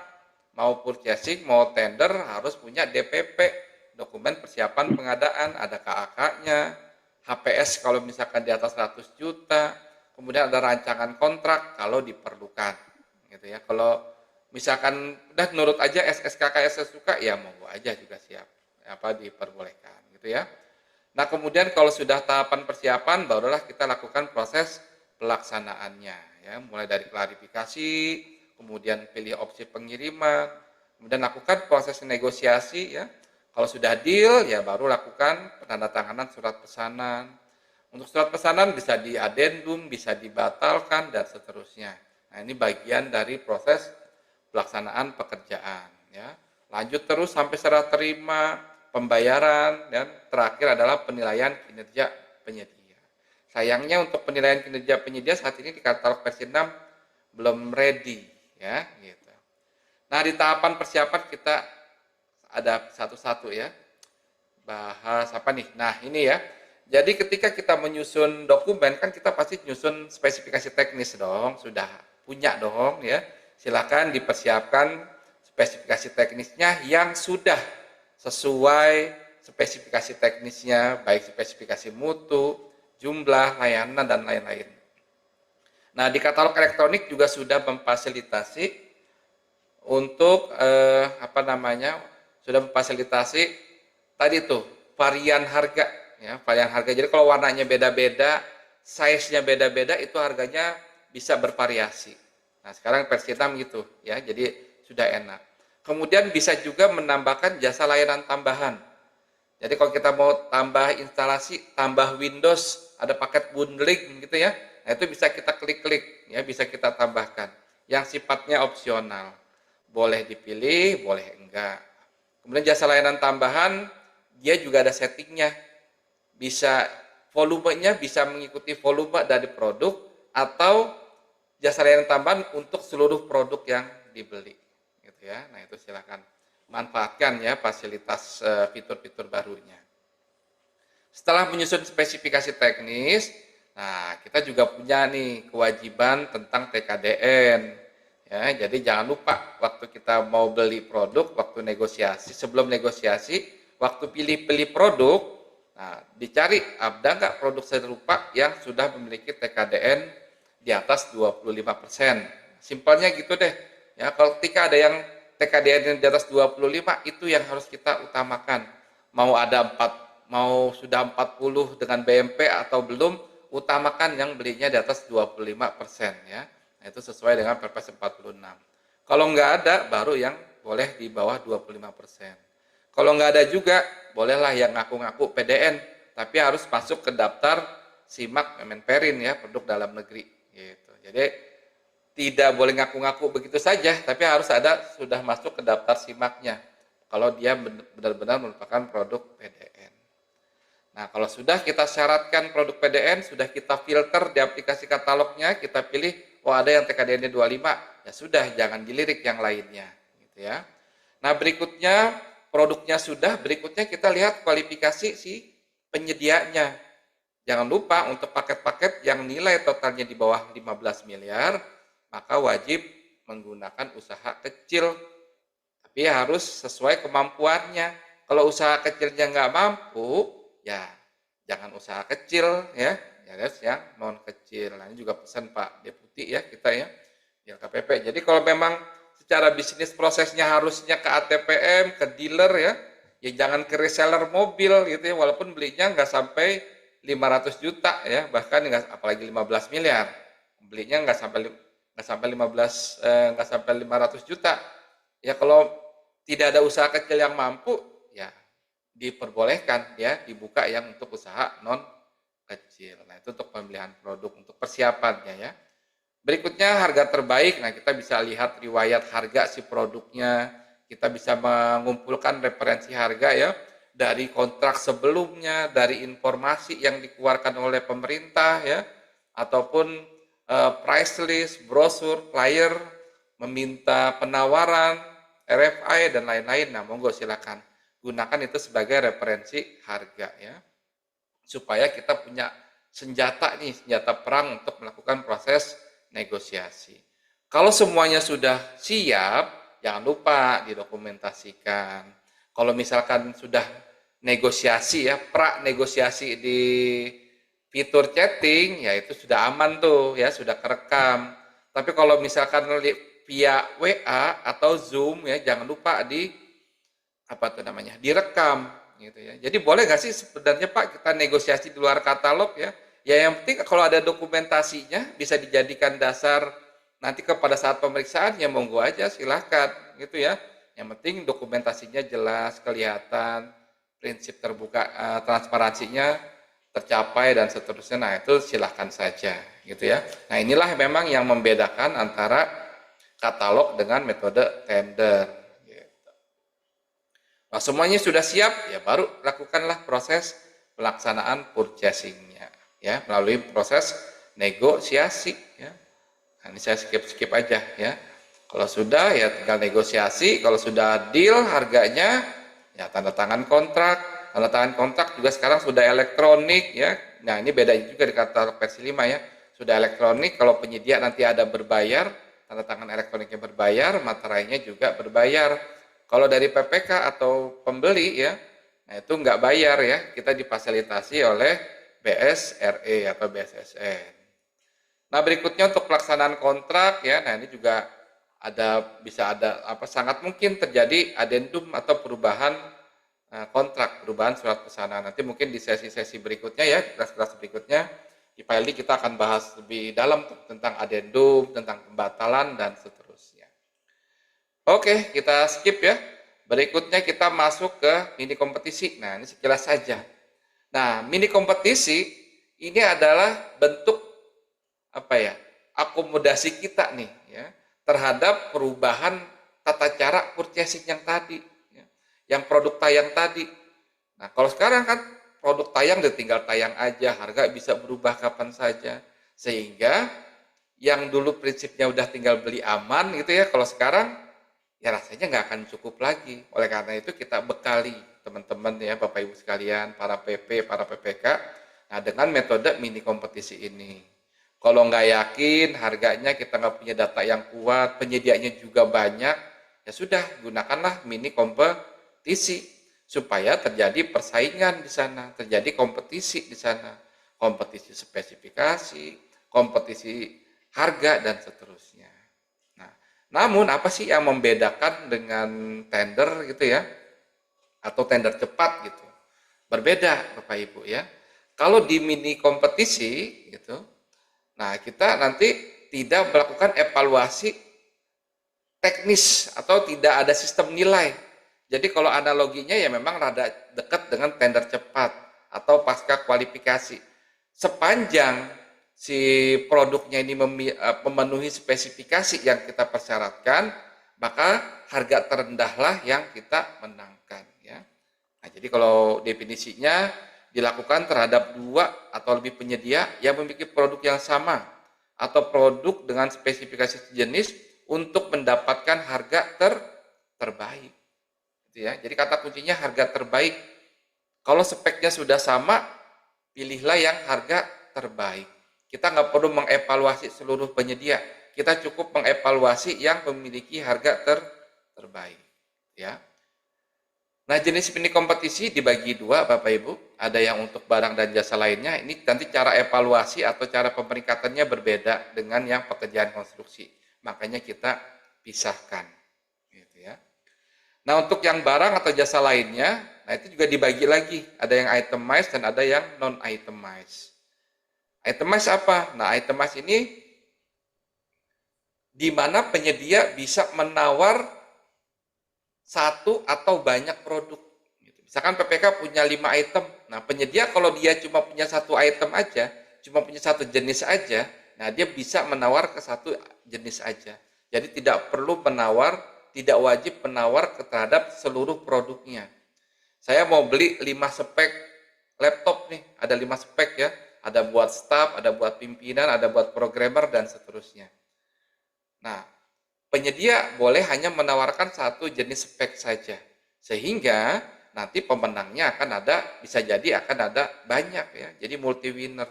mau purchasing, mau tender harus punya DPP, dokumen persiapan pengadaan, ada KAK-nya, HPS kalau misalkan di atas 100 juta, kemudian ada rancangan kontrak kalau diperlukan, gitu ya. Kalau misalkan udah nurut aja SSKK suka, ya monggo aja juga siap, diperbolehkan, gitu ya. Nah kemudian kalau sudah tahapan persiapan, barulah kita lakukan proses pelaksanaannya, ya, mulai dari klarifikasi, kemudian pilih opsi pengiriman, kemudian lakukan proses negosiasi ya. Kalau sudah deal ya baru lakukan penandatanganan surat pesanan. Untuk surat pesanan bisa diadendum, bisa dibatalkan dan seterusnya. Nah, ini bagian dari proses pelaksanaan pekerjaan ya. Lanjut terus sampai serah terima, pembayaran, dan terakhir adalah penilaian kinerja penyedia. Sayangnya untuk penilaian kinerja penyedia saat ini di katalog versi 6 belum ready ya gitu. Nah di tahapan persiapan kita ada satu-satu ya, bahas apa nih. Nah ini ya, Jadi ketika kita menyusun dokumen kan kita pasti menyusun spesifikasi teknis dong, sudah punya dong ya. Silakan dipersiapkan spesifikasi teknisnya yang sudah sesuai spesifikasi teknisnya, baik spesifikasi mutu, jumlah, layanan dan lain-lain. Nah, di katalog elektronik juga sudah memfasilitasi untuk sudah memfasilitasi tadi tuh varian harga ya, varian harga. Jadi kalau warnanya beda-beda, size-nya beda-beda, itu harganya bisa bervariasi. Nah, sekarang versi 6 gitu ya. Jadi sudah enak. Kemudian bisa juga menambahkan jasa layanan tambahan. Jadi kalau kita mau tambah instalasi, tambah Windows, ada paket bundling gitu ya. Nah, itu bisa kita klik-klik ya, bisa kita tambahkan yang sifatnya opsional. Boleh dipilih, boleh enggak. Kemudian jasa layanan tambahan, dia juga ada settingnya. Bisa volumenya bisa mengikuti volume dari produk atau jasa layanan tambahan untuk seluruh produk yang dibeli gitu ya. Nah, itu silakan manfaatkan ya fasilitas fitur-fitur barunya. Setelah menyusun spesifikasi teknis, nah kita juga punya nih kewajiban tentang TKDN. Ya, jadi jangan lupa waktu kita mau beli produk, waktu negosiasi, sebelum negosiasi, waktu pilih-pilih produk, nah, dicari ada nggak produk serupa yang sudah memiliki TKDN di atas 25%. Simpelnya gitu deh. Ya, kalau ketika ada yang TKDN di atas 25, itu yang harus kita utamakan. Mau sudah 40 dengan BMP atau belum, utamakan yang belinya di atas 25% ya. Nah, itu sesuai dengan Perpres 46. Kalau nggak ada, baru yang boleh di bawah 25%. Kalau nggak ada juga, bolehlah yang ngaku-ngaku PDN, tapi harus masuk ke daftar SIMAK Kemenperin ya, produk dalam negeri. Gitu. Jadi tidak boleh ngaku-ngaku begitu saja, tapi harus sudah masuk ke daftar SIMAK-nya. Kalau dia benar-benar merupakan produk PDN. Nah, kalau sudah kita syaratkan produk PDN, sudah kita filter di aplikasi katalognya, kita pilih, oh ada yang TKDN-nya 25, ya sudah, jangan dilirik yang lainnya. Gitu ya. Nah, berikutnya, produknya sudah, berikutnya kita lihat kualifikasi si penyedianya. Jangan lupa untuk paket-paket yang nilai totalnya di bawah 15 miliar, maka wajib menggunakan usaha kecil. Tapi harus sesuai kemampuannya. Kalau usaha kecilnya nggak mampu, ya jangan usaha kecil ya harus yang non kecil. Nah, ini juga pesan Pak Deputi ya kita ya di LKPP. Jadi kalau memang secara bisnis prosesnya harusnya ke ATPM, ke dealer ya jangan ke reseller mobil gitu ya, walaupun belinya nggak sampai 500 juta ya, bahkan apalagi 15 miliar. Belinya nggak sampai 500 juta. Ya kalau tidak ada usaha kecil yang mampu, ya diperbolehkan ya dibuka yang untuk usaha non kecil. Nah, itu untuk pemilihan produk, untuk persiapannya ya. Berikutnya harga terbaik. Nah, kita bisa lihat riwayat harga si produknya. Kita bisa mengumpulkan referensi harga ya dari kontrak sebelumnya, dari informasi yang dikeluarkan oleh pemerintah ya, ataupun price list, brosur, flyer, meminta penawaran, RFI dan lain-lain. Nah, monggo silakan gunakan itu sebagai referensi harga ya, supaya kita punya senjata perang untuk melakukan proses negosiasi. Kalau semuanya sudah siap, jangan lupa didokumentasikan. Kalau misalkan sudah negosiasi ya, pra negosiasi di fitur chatting, ya itu sudah aman tuh ya, sudah kerekam. Tapi kalau misalkan via WA atau Zoom ya, jangan lupa direkam gitu ya. Jadi boleh nggak sih sebenarnya Pak kita negosiasi di luar katalog ya? Ya yang penting kalau ada dokumentasinya bisa dijadikan dasar nanti pada saat pemeriksaan ya monggo aja silahkan gitu ya. Yang penting dokumentasinya jelas, kelihatan, prinsip terbuka, transparansinya tercapai dan seterusnya. Nah itu silahkan saja gitu ya. Nah inilah memang yang membedakan antara katalog dengan metode tender. Nah, semuanya sudah siap, ya baru lakukanlah proses pelaksanaan purchasing-nya, ya melalui proses negosiasi. Ya. Nah, ini saya skip aja, ya. Kalau sudah, ya tinggal negosiasi. Kalau sudah deal harganya, ya tanda tangan kontrak. tanda tangan kontrak juga sekarang sudah elektronik ya. Nah, ini beda juga di katalog versi 5 ya. Sudah elektronik, kalau penyedia nanti ada berbayar, tanda tangan elektroniknya berbayar, materainya juga berbayar. Kalau dari PPK atau pembeli ya, nah itu nggak bayar ya, kita difasilitasi oleh BSRE atau BSSN. Nah, berikutnya untuk pelaksanaan kontrak ya, nah ini juga bisa ada sangat mungkin terjadi adendum atau perubahan kontrak, perubahan surat pesanan. Nanti mungkin di sesi-sesi berikutnya ya, di kelas-kelas berikutnya di PLD kita akan bahas lebih dalam tentang adendum, tentang pembatalan dan seterusnya. Oke, kita skip ya. Berikutnya kita masuk ke mini kompetisi. Nah, ini sekilas saja. Nah, mini kompetisi ini adalah bentuk akomodasi kita nih ya terhadap perubahan tata cara purchasing yang tadi ya, yang produk tayang tadi. Nah, kalau sekarang kan produk tayang tinggal tayang aja, harga bisa berubah kapan saja, sehingga yang dulu prinsipnya udah tinggal beli aman gitu ya, kalau sekarang ya rasanya nggak akan cukup lagi. Oleh karena itu kita bekali teman-teman ya, Bapak Ibu sekalian, para PP, para PPK, nah dengan metode mini kompetisi ini. Kalau nggak yakin harganya, kita nggak punya data yang kuat, penyediaannya juga banyak, ya sudah gunakanlah mini kompetisi supaya terjadi persaingan di sana, terjadi kompetisi di sana, kompetisi spesifikasi, kompetisi harga dan seterusnya. Nah, namun apa sih yang membedakan dengan tender gitu ya, atau tender cepat gitu? Berbeda Bapak Ibu ya. Kalau di mini kompetisi gitu, nah kita nanti tidak melakukan evaluasi teknis atau tidak ada sistem nilai. Jadi kalau analoginya ya memang rada dekat dengan tender cepat atau pasca kualifikasi. Sepanjang si produknya ini memenuhi spesifikasi yang kita persyaratkan, maka harga terendahlah yang kita menangkan ya. Nah, jadi kalau definisinya dilakukan terhadap 2 atau lebih penyedia yang memiliki produk yang sama atau produk dengan spesifikasi sejenis untuk mendapatkan harga terbaik. Gitu ya. Jadi kata kuncinya harga terbaik. Kalau speknya sudah sama, pilihlah yang harga terbaik. Kita nggak perlu mengevaluasi seluruh penyedia. Kita cukup mengevaluasi yang memiliki harga terbaik. Ya. Nah, jenis mini kompetisi dibagi 2, Bapak Ibu. Ada yang untuk barang dan jasa lainnya. Ini nanti cara evaluasi atau cara pemeringkatannya berbeda dengan yang pekerjaan konstruksi. Makanya kita pisahkan. Gitu ya. Nah, untuk yang barang atau jasa lainnya, nah itu juga dibagi lagi. Ada yang itemized dan ada yang non-itemized. Itemized apa? Nah, itemized ini di mana penyedia bisa menawar satu atau banyak produk. Misalkan PPK punya 5 item, nah penyedia kalau dia cuma punya 1 item aja, cuma punya 1 jenis aja, nah dia bisa menawar ke 1 jenis aja. Jadi tidak perlu menawar, tidak wajib menawar terhadap seluruh produknya. Saya mau beli 5 spek laptop nih, ada 5 spek ya, ada buat staff, ada buat pimpinan, ada buat programmer dan seterusnya. Nah, penyedia boleh hanya menawarkan 1 jenis spek saja, sehingga nanti pemenangnya akan ada, bisa jadi akan ada banyak ya, jadi multi winner.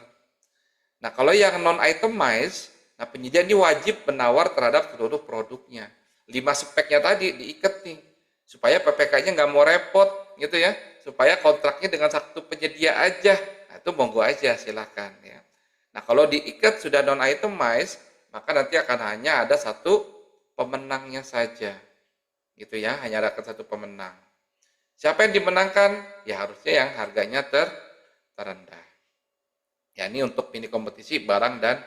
Nah, kalau yang non-itemized, nah penyedia ini wajib menawar terhadap seluruh produknya. 5 speknya tadi diikat nih, supaya PPK-nya nggak mau repot gitu ya, supaya kontraknya dengan 1 penyedia aja. Nah, itu monggo aja silahkan ya. Nah, kalau diikat sudah non-itemized, maka nanti akan hanya ada 1 pemenangnya saja, gitu ya, hanya ada 1 pemenang. Siapa yang dimenangkan? Ya harusnya yang harganya terendah. Ya ini untuk mini kompetisi barang dan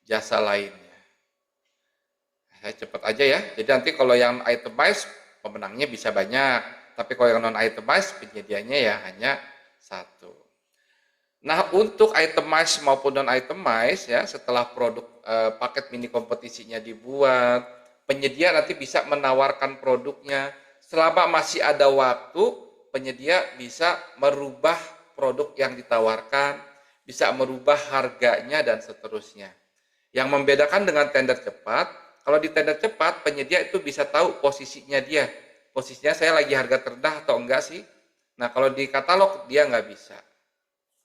jasa lainnya. Saya cepat aja ya. Jadi nanti kalau yang itemized pemenangnya bisa banyak, tapi kalau yang non itemized penyediaannya ya hanya 1. Nah, untuk itemized maupun non itemized ya, setelah produk paket mini kompetisinya dibuat, penyedia nanti bisa menawarkan produknya. Selama masih ada waktu, penyedia bisa merubah produk yang ditawarkan, bisa merubah harganya dan seterusnya. Yang membedakan dengan tender cepat, kalau di tender cepat penyedia itu bisa tahu posisinya dia. Posisinya saya lagi harga terendah atau enggak sih? Nah, kalau di katalog dia nggak bisa,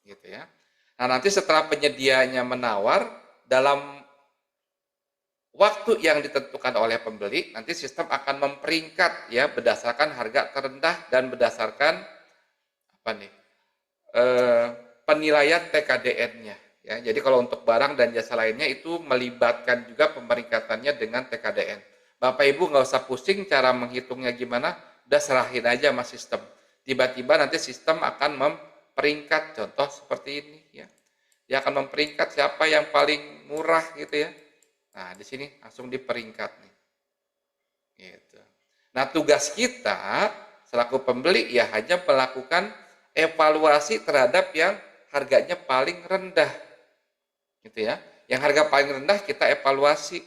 gitu ya. Nah, nanti setelah penyedianya menawar, dalam waktu yang ditentukan oleh pembeli, nanti sistem akan memperingkat ya berdasarkan harga terendah dan berdasarkan apa nih penilaian TKDN-nya. Ya, jadi kalau untuk barang dan jasa lainnya itu melibatkan juga pemeringkatannya dengan TKDN. Bapak Ibu nggak usah pusing cara menghitungnya gimana, udah serahin aja sama sistem. Tiba-tiba nanti sistem akan memperingkat, contoh seperti ini ya. Dia akan memperingkat siapa yang paling murah gitu ya. Nah, di sini langsung diperingkat nih. Gitu. Nah, tugas kita selaku pembeli ya hanya melakukan evaluasi terhadap yang harganya paling rendah. Gitu ya. Yang harga paling rendah kita evaluasi.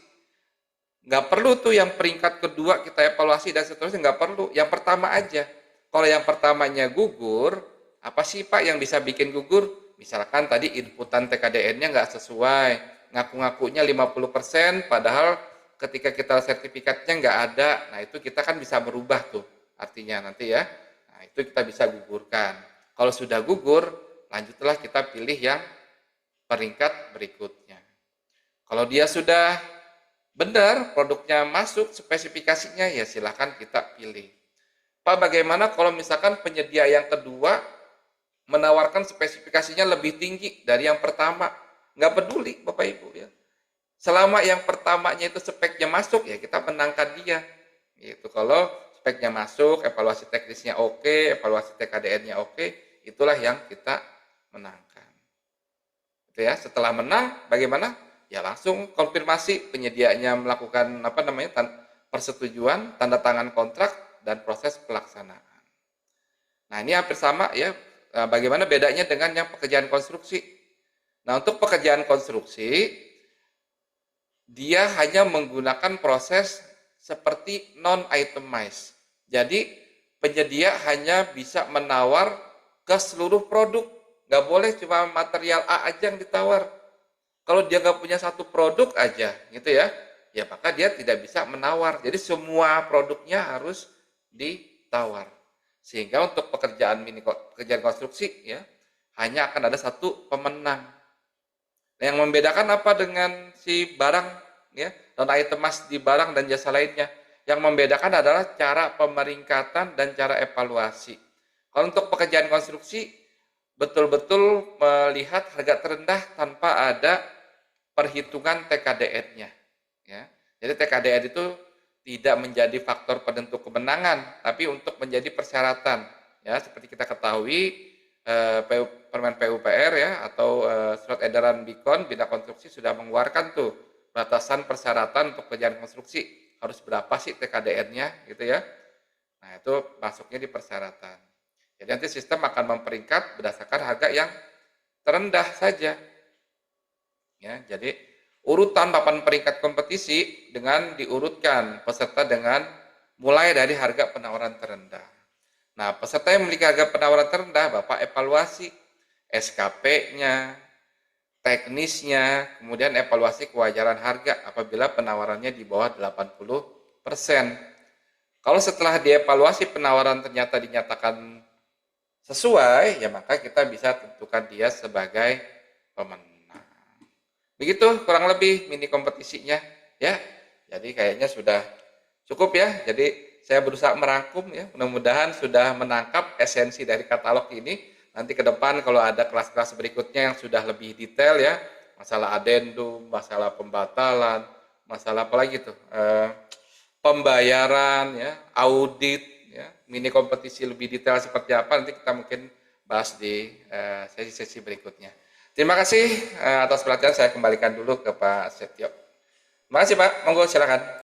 Nggak perlu tuh yang peringkat kedua kita evaluasi dan seterusnya, nggak perlu. Yang pertama aja. Kalau yang pertamanya gugur, apa sih Pak yang bisa bikin gugur? Misalkan tadi inputan TKDN-nya nggak sesuai, ngaku-ngakunya 50%, padahal ketika kita sertifikatnya nggak ada. Nah, itu kita kan bisa berubah tuh artinya nanti ya. Nah, itu kita bisa gugurkan. Kalau sudah gugur, lanjutlah kita pilih yang peringkat berikutnya. Kalau dia sudah benar, produknya masuk spesifikasinya, ya silahkan kita pilih. Pak, bagaimana kalau misalkan penyedia yang kedua menawarkan spesifikasinya lebih tinggi dari yang pertama? Nggak peduli, Bapak Ibu ya. Selama yang pertamanya itu speknya masuk, ya kita menangkan dia. Gitu. Kalau speknya masuk, evaluasi teknisnya oke, evaluasi TKDN-nya oke, itulah yang kita menangkan. Itu ya. Setelah menang, bagaimana? Ya langsung konfirmasi penyediaannya melakukan persetujuan, tanda tangan kontrak, dan proses pelaksanaan. Nah, ini hampir sama ya. Bagaimana bedanya dengan yang pekerjaan konstruksi? Nah, untuk pekerjaan konstruksi, dia hanya menggunakan proses seperti non-itemized. Jadi, penyedia hanya bisa menawar ke seluruh produk. Nggak boleh cuma material A aja yang ditawar. Kalau dia nggak punya satu produk aja, gitu ya, ya maka dia tidak bisa menawar. Jadi semua produknya harus ditawar. Sehingga untuk pekerjaan konstruksi ya hanya akan ada satu pemenang. Nah, yang membedakan apa dengan si barang ya, non itemized di barang dan jasa lainnya? Yang membedakan adalah cara pemeringkatan dan cara evaluasi. Kalau untuk pekerjaan konstruksi betul-betul melihat harga terendah tanpa ada perhitungan TKDN-nya. Ya. Jadi TKDN itu tidak menjadi faktor penentu kemenangan, tapi untuk menjadi persyaratan. Ya, seperti kita ketahui, Permen PUPR ya atau surat edaran BIKON Bidang Konstruksi sudah mengeluarkan tuh batasan persyaratan untuk pekerjaan konstruksi harus berapa sih TKDN-nya gitu ya. Nah, itu masuknya di persyaratan. Jadi nanti sistem akan memperingkat berdasarkan harga yang terendah saja. Ya, jadi urutan papan peringkat kompetisi dengan diurutkan peserta dengan mulai dari harga penawaran terendah. Nah, peserta yang memiliki harga penawaran terendah, Bapak evaluasi SKP-nya, teknisnya, kemudian evaluasi kewajaran harga apabila penawarannya di bawah 80%. Kalau setelah dievaluasi penawaran ternyata dinyatakan sesuai, ya maka kita bisa tentukan dia sebagai pemenang. Begitu kurang lebih mini kompetisinya ya. Jadi kayaknya sudah cukup ya. Jadi saya berusaha merangkum ya. Mudah-mudahan sudah menangkap esensi dari katalog ini. Nanti ke depan kalau ada kelas-kelas berikutnya yang sudah lebih detail ya, masalah adendum, masalah pembatalan, masalah apa lagi tuh? Pembayaran ya, audit ya, mini kompetisi lebih detail seperti apa nanti kita mungkin bahas di sesi-sesi berikutnya. Terima kasih atas perhatian, saya kembalikan dulu ke Pak Setio. Terima kasih Pak, monggo silakan.